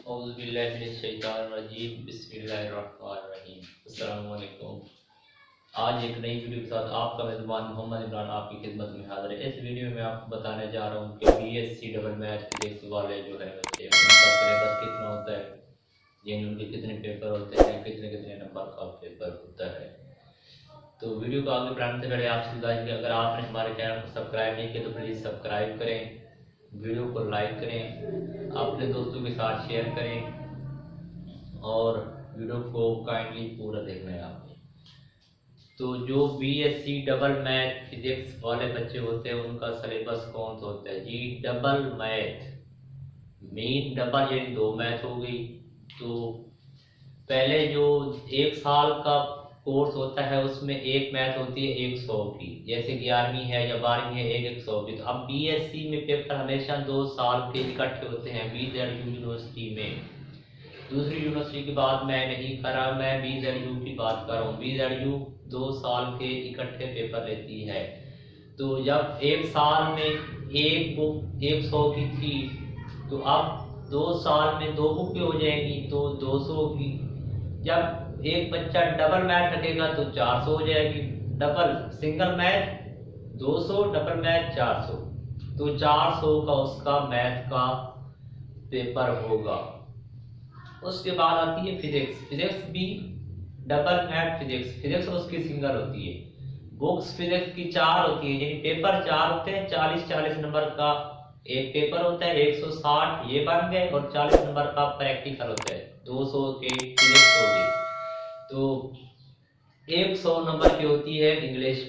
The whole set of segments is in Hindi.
बिस्मिल्लाहिर्रहमानिर्रहीम। आज एक नई वीडियो के साथ आपका मेज़बान मोहम्मद इमरान आपकी खिदमत में हाज़िर है। इस वीडियो में आपको बताने जा रहा हूँ कि बीएससी डबल मैथ फिजिक्स वाले जो है बच्चे उनका सिलेबस कितना होता है, यानी उनके कितने पेपर होते हैं, कितने कितने नंबर का पेपर होता है। तो वीडियो को आगे बढ़ाने से पहले आपसे गुजारिश है कि अगर आपने हमारे चैनल को सब्सक्राइब नहीं किया तो प्लीज़ सब्सक्राइब करें, वीडियो को लाइक करें, अपने दोस्तों के साथ शेयर करें और वीडियो को काइंडली पूरा देखना है आपने। तो जो बीएससी डबल मैथ फिजिक्स वाले बच्चे होते हैं उनका सिलेबस कौन सा होता है जी? डबल मैथ, मेन डबल यानी दो मैथ हो गई। तो पहले जो एक साल का कोर्स होता है उसमें एक मैथ होती है 100 की, जैसे 11वीं है या 12वीं है 100 की। तो अब बीएससी में पेपर हमेशा 2 साल के इकट्ठे होते हैं BZU यूनिवर्सिटी में। दूसरी यूनिवर्सिटी की बात मैं नहीं कर रहा, मैं BZU की बात कर रहा हूँ। BZU 2 साल के इकट्ठे पेपर लेती है। तो जब एक साल में एक बुक 100 की थी तो अब 2 साल में 2 बुकें हो जाएंगी तो 200 की। जब एक बच्चा डबल मैथ रखेगा तो 400 हो जाएगी। Double single math 200, double math 400, तो 400 का उसका मैथ का पेपर होगा। उसके बाद आती है फिजिक्स। फिजिक्स भी डबल मैथ फिजिक्स, फिजिक्स उसकी सिंगल होती है। बुक्स फिजिक्स की 4 होती है, यानी पेपर 4 होते हैं। 40-40 नंबर का एक पेपर होता है, 160 ये बन गए, और 40 नंबर का प्रैक्टिकल होता है, 200 के फिजिक्स हो गई। तो 100 नंबर की होती है इंग्लिश,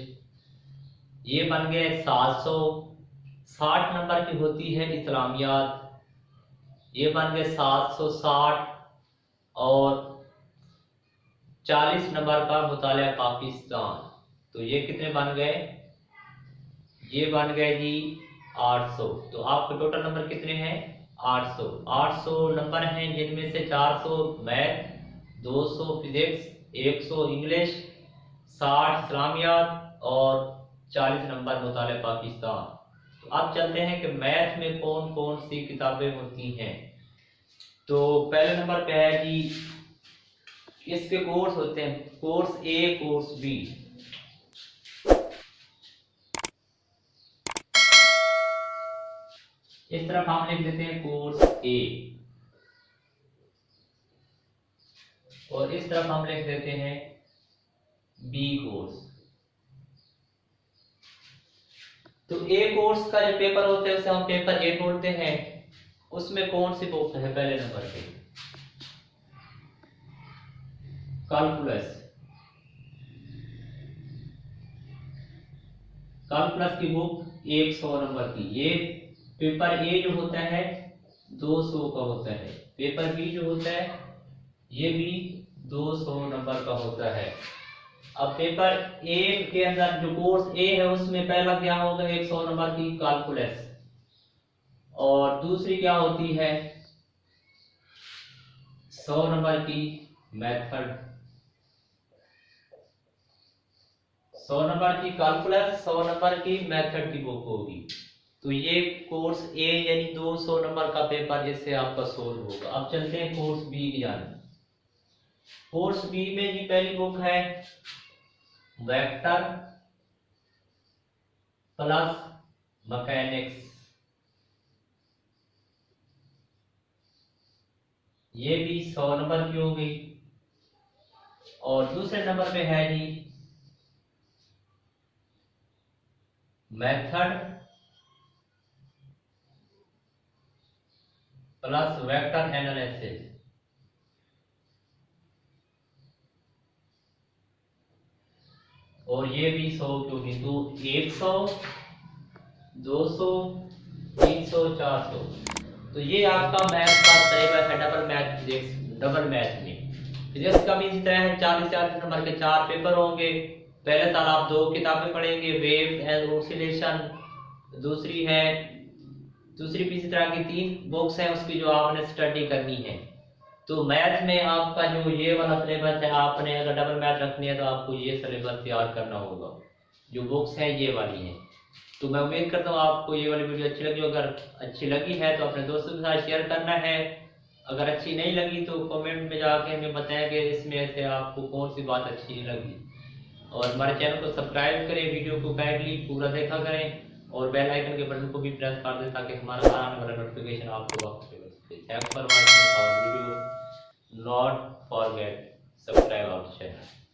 ये बन गए 700। 60 नंबर की होती है इस्लामियात, ये बन गए 760। और 40 नंबर का मुतालिया पाकिस्तान, तो ये कितने बन गए? ये बन गए जी 800। तो आपके टोटल नंबर कितने हैं? 800। 800 नंबर हैं जिनमें से 400 मैथ, 200 फिजिक्स, 100 इंग्लिश, 60 इस्लामियात और 40 नंबर मुतालिया पाकिस्तान। तो अब चलते हैं कि मैथ में कौन कौन सी किताबें होती हैं। तो पहले नंबर पे है जी, इसके कोर्स होते हैं, कोर्स ए, कोर्स बी। इस तरफ हम लिख देते हैं कोर्स ए, और इस तरफ हम लिख देते हैं बी कोर्स। तो ए कोर्स का जो पेपर होता है उसे हम पेपर ए बोलते हैं। उसमें कौन सी बुक है? पहले नंबर पे कैलकुलस। कैलकुलस की बुक 100 नंबर की। ये पेपर ए जो होता है 200 का होता है। पेपर बी जो होता है ये भी 200 नंबर का होता है। अब पेपर ए के अंदर जो कोर्स ए है उसमें पहला क्या होगा? 100 नंबर की कैलकुलस, और दूसरी क्या होती है? 100 नंबर की मेथड। 100 नंबर की कैलकुलस, 100 नंबर की मेथड की बुक होगी। तो ये कोर्स ए यानी 200 नंबर का पेपर इससे आपका सोल्व होगा। अब चलते हैं कोर्स बी की जाने। कोर्स बी में जी पहली बुक है वेक्टर प्लस मैकेनिक्स, ये भी 100 नंबर की हो गई। और दूसरे नंबर पे है जी मेथड प्लस वेक्टर एनालिसिस, और ये भी 100 की होगी। तो 100, 200, 300, 400। तो ये आपका मैथ का सिलेबस है double math physics. Double math में फिजिक्स का भी इसी तरह है, 40-40 नंबर के 4 पेपर होंगे। पहले साल आप 2 किताबें पढ़ेंगे, वेव्स एंड ऑसिलेशन। दूसरी भी इसी तरह की 3 बुक्स हैं उसकी जो आपने स्टडी करनी है। तो मैथ में आपका जो ये वाला सिलेबस है, आपने अगर डबल मैथ रखनी है तो आपको ये सिलेबस तैयार करना होगा। जो बुक्स है ये वाली हैं। तो मैं उम्मीद करता हूँ आपको ये वाली वीडियो अच्छी लगी। अगर अच्छी लगी है तो अपने दोस्तों के साथ शेयर करना है। अगर अच्छी नहीं लगी तो कमेंट में जाके हमें बताएं कि इसमें से आपको कौन सी बात अच्छी नहीं लगी। और हमारे चैनल को सब्सक्राइब करें, वीडियो को काइंडली पूरा देखा करें और बेल आइकन के बटन को भी प्रेस कर दें ताकि हमारा आने वाला नोटिफिकेशन आपको वक्त पे मिल सके। Thanks for watching our video, not forget subscribe our channel.